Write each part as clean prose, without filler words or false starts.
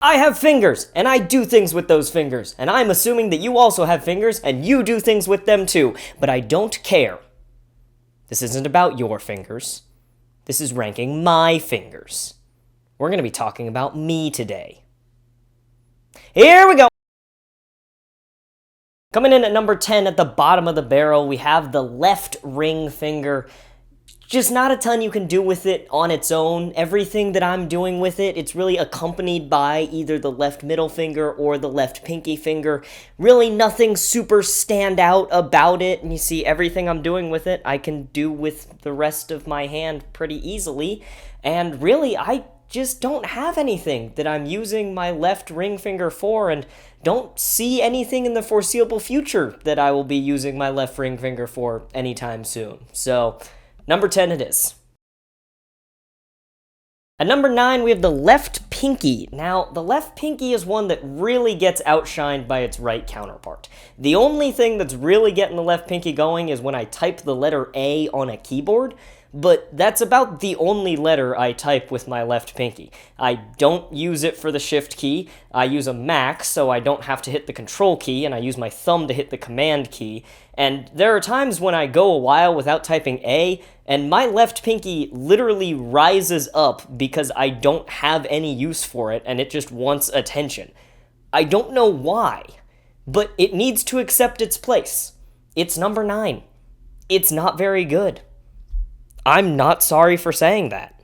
I have fingers, and I do things with those fingers, and I'm assuming that you also have fingers, and you do things with them too, but I don't care. This isn't about your fingers. This is ranking my fingers. We're going to be talking about me today. Here we go! Coming in at number 10 at the bottom of the barrel, we have the left ring finger. Just not a ton you can do with it on its own. Everything that I'm doing with it, it's really accompanied by either the left middle finger or the left pinky finger. Really nothing super stand out about it. And you see, everything I'm doing with it, I can do with the rest of my hand pretty easily. And really, I just don't have anything that I'm using my left ring finger for, and don't see anything in the foreseeable future that I will be using my left ring finger for anytime soon. So, number 10 it is. At number 9, we have the left pinky. Now, the left pinky is one that really gets outshined by its right counterpart. The only thing that's really getting the left pinky going is when I type the letter A on a keyboard, but that's about the only letter I type with my left pinky. I don't use it for the shift key. I use a Mac, so I don't have to hit the control key, and I use my thumb to hit the command key. And there are times when I go a while without typing A, and my left pinky literally rises up because I don't have any use for it, and it just wants attention. I don't know why, but it needs to accept its place. It's number 9. It's not very good. I'm not sorry for saying that.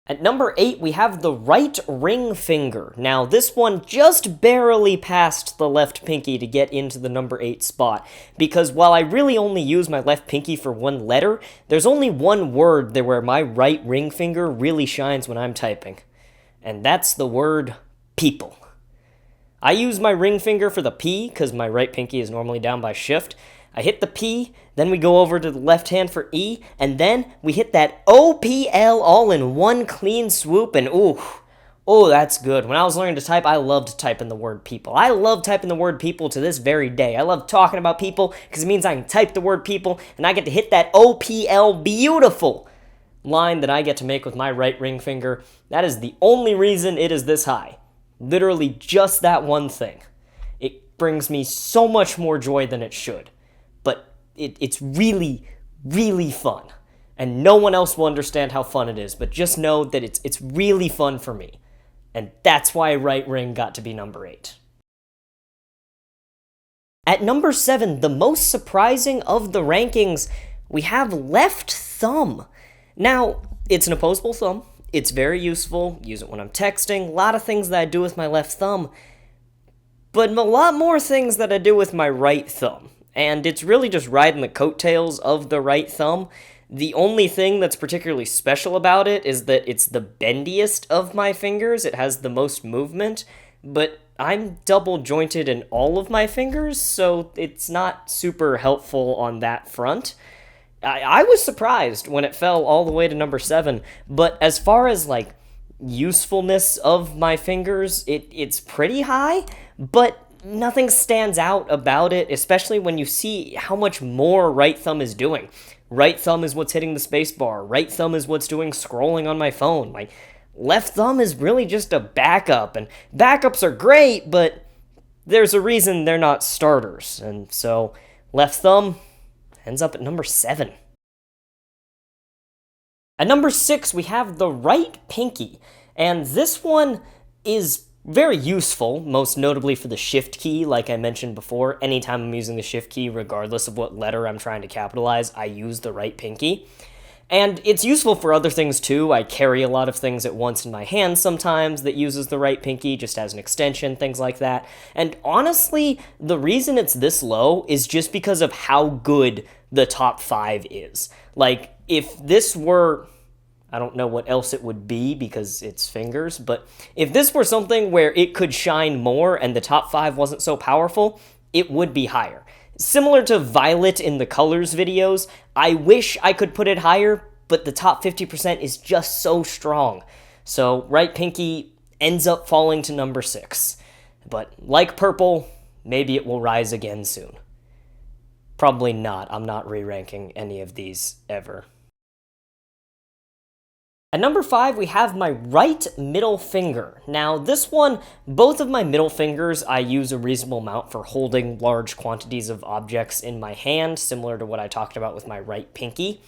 At number 8, we have the right ring finger. Now, this one just barely passed the left pinky to get into the number 8 spot, because while I really only use my left pinky for one letter, there's only one word there where my right ring finger really shines when I'm typing, and that's the word people. I use my ring finger for the P, because my right pinky is normally down by shift. I hit the P, then we go over to the left hand for E, and then we hit that OPL all in one clean swoop, and oh, that's good. When I was learning to type, I loved typing the word people. I love typing the word people to this very day. I love talking about people because it means I can type the word people, and I get to hit that OPL beautiful line that I get to make with my right ring finger. That is the only reason it is this high. Literally just that one thing. It brings me so much more joy than it should. But it's really, really fun. And no one else will understand how fun it is, but just know that it's really fun for me. And that's why right ring got to be number 8. At number 7, the most surprising of the rankings, we have left thumb. Now, it's an opposable thumb. It's very useful. Use it when I'm texting. A lot of things that I do with my left thumb. But a lot more things that I do with my right thumb. And it's really just riding the coattails of the right thumb. The only thing that's particularly special about it is that it's the bendiest of my fingers. It has the most movement, but I'm double jointed in all of my fingers, so it's not super helpful on that front. I was surprised when it fell all the way to number 7, but as far as like usefulness of my fingers, it's pretty high, but nothing stands out about it, especially when you see how much more right thumb is doing. Right thumb is what's hitting the spacebar. Right thumb is what's doing scrolling on my phone. My left thumb is really just a backup, and backups are great, but there's a reason they're not starters, and so left thumb ends up at number 7. At number 6, we have the right pinky, and this one is very useful, most notably for the shift key, like I mentioned before. Anytime I'm using the shift key, regardless of what letter I'm trying to capitalize, I use the right pinky. And it's useful for other things too. I carry a lot of things at once in my hand sometimes that uses the right pinky, just as an extension, things like that. And honestly, the reason it's this low is just because of how good the top 5 is. Like, if this were, I don't know what else it would be because it's fingers, but if this were something where it could shine more and the top 5 wasn't so powerful, it would be higher. Similar to Violet in the Colors videos, I wish I could put it higher, but the top 50% is just so strong. So right pinky ends up falling to number 6. But like purple, maybe it will rise again soon. Probably not. I'm not re-ranking any of these ever. At number 5, we have my right middle finger. Now, this one, both of my middle fingers, I use a reasonable amount for holding large quantities of objects in my hand, similar to what I talked about with my right pinky.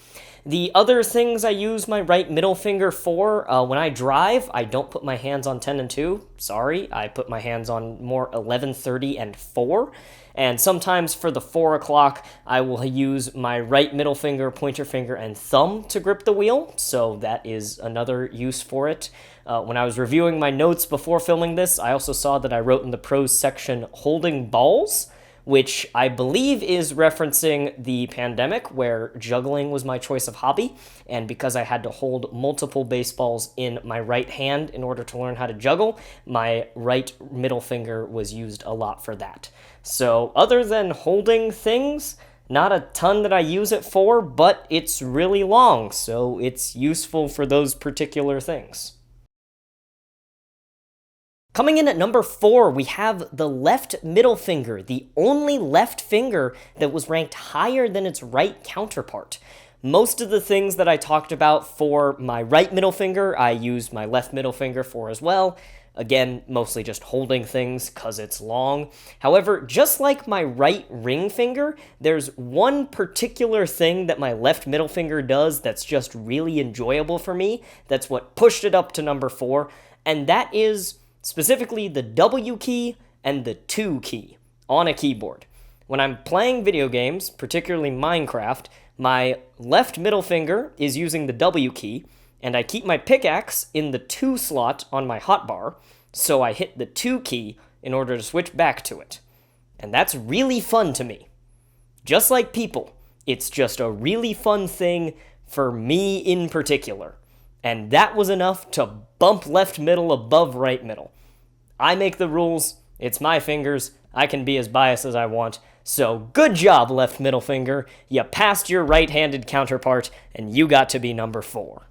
The other things I use my right middle finger for, when I drive, I don't put my hands on 10 and 2. Sorry, I put my hands on more 11, 30, and 4. And sometimes for the 4 o'clock, I will use my right middle finger, pointer finger, and thumb to grip the wheel. So that is another use for it. When I was reviewing my notes before filming this, I also saw that I wrote in the pros section, holding balls, which I believe is referencing the pandemic, where juggling was my choice of hobby, and because I had to hold multiple baseballs in my right hand in order to learn how to juggle, my right middle finger was used a lot for that. So other than holding things, not a ton that I use it for, but it's really long, so it's useful for those particular things. Coming in at number 4, we have the left middle finger, the only left finger that was ranked higher than its right counterpart. Most of the things that I talked about for my right middle finger, I use my left middle finger for as well. Again, mostly just holding things because it's long. However, just like my right ring finger, there's one particular thing that my left middle finger does that's just really enjoyable for me. That's what pushed it up to number 4, and that is specifically the W key and the 2 key on a keyboard. When I'm playing video games, particularly Minecraft, my left middle finger is using the W key, and I keep my pickaxe in the 2 slot on my hotbar, so I hit the 2 key in order to switch back to it. And that's really fun to me. Just like people, it's just a really fun thing for me in particular. And that was enough to bump left middle above right middle. I make the rules, it's my fingers, I can be as biased as I want, so good job, left middle finger, you passed your right-handed counterpart, and you got to be number 4.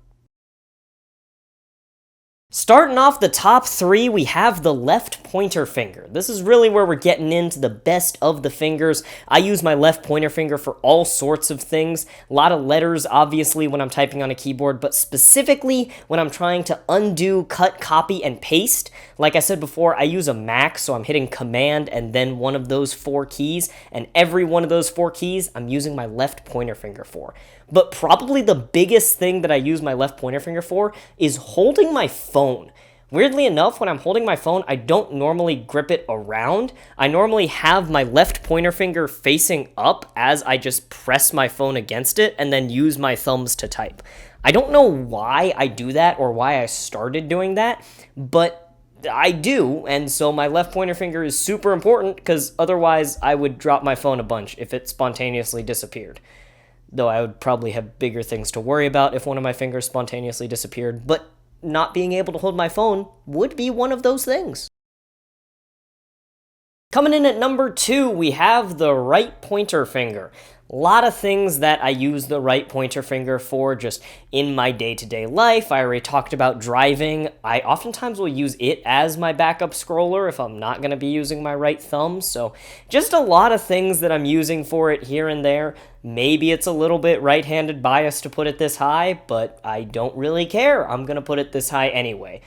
Starting off the top 3, we have the left pointer finger. This is really where we're getting into the best of the fingers. I use my left pointer finger for all sorts of things. A lot of letters, obviously, when I'm typing on a keyboard, but specifically when I'm trying to undo, cut, copy, and paste. Like I said before, I use a Mac, so I'm hitting Command and then one of those 4 keys, and every one of those 4 keys, I'm using my left pointer finger for. But probably the biggest thing that I use my left pointer finger for is holding my phone. Weirdly enough, when I'm holding my phone, I don't normally grip it around. I normally have my left pointer finger facing up as I just press my phone against it and then use my thumbs to type. I don't know why I do that or why I started doing that, but I do, and so my left pointer finger is super important because otherwise I would drop my phone a bunch if it spontaneously disappeared. Though I would probably have bigger things to worry about if one of my fingers spontaneously disappeared, but not being able to hold my phone would be one of those things. Coming in at number 2, we have the right pointer finger. A lot of things that I use the right pointer finger for just in my day-to-day life. I already talked about driving. I oftentimes will use it as my backup scroller if I'm not going to be using my right thumb. So just a lot of things that I'm using for it here and there. Maybe it's a little bit right-handed bias to put it this high, but I don't really care. I'm going to put it this high anyway.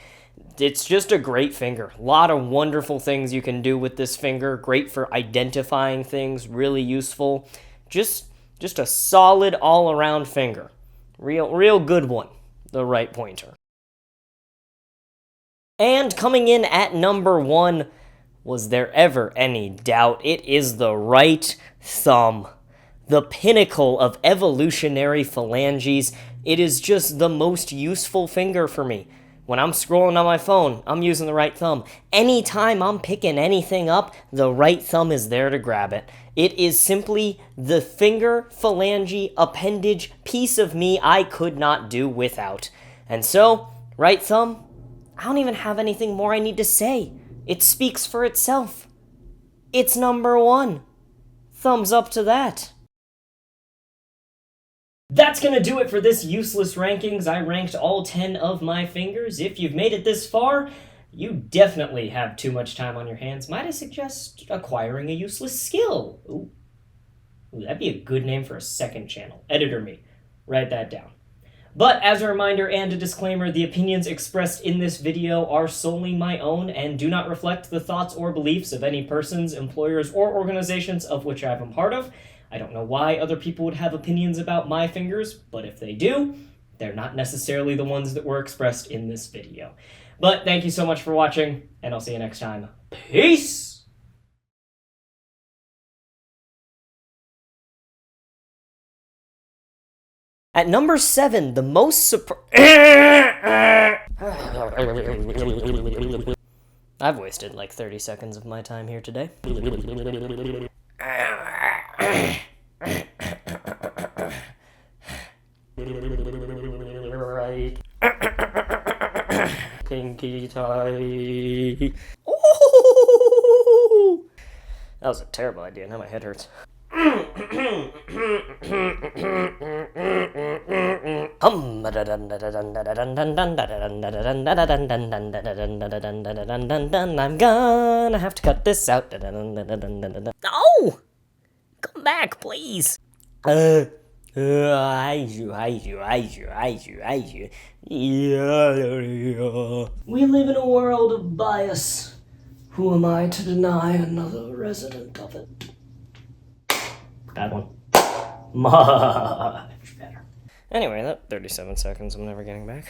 It's just a great finger. A lot of wonderful things you can do with this finger. Great for identifying things, really useful. Just a solid all-around finger. Real good one, the right pointer. And coming in at number 1, was there ever any doubt? It is the right thumb. The pinnacle of evolutionary phalanges. It is just the most useful finger for me. When I'm scrolling on my phone, I'm using the right thumb. Anytime I'm picking anything up, the right thumb is there to grab it. It is simply the finger phalange appendage piece of me I could not do without. And so, right thumb, I don't even have anything more I need to say. It speaks for itself. It's number 1. Thumbs up to that. That's gonna do it for this useless rankings. I ranked all 10 of my fingers. If you've made it this far, you definitely have too much time on your hands. Might I suggest acquiring a useless skill? Ooh, that'd be a good name for a second channel. Editor me. Write that down. But as a reminder and a disclaimer, the opinions expressed in this video are solely my own and do not reflect the thoughts or beliefs of any persons, employers, or organizations of which I am a part of. I don't know why other people would have opinions about my fingers, but if they do, they're not necessarily the ones that were expressed in this video. But thank you so much for watching, and I'll see you next time. Peace! At number 7, the most I've wasted like 30 seconds of my time here today. Pinky tie. Ooh! That was a terrible idea. Now my head hurts. I'm gonna have to cut this out. Oh! Come back, please. We live in a world of bias. Who am I to deny another resident of it? Bad one. Much better. Anyway, that 37 seconds I'm never getting back.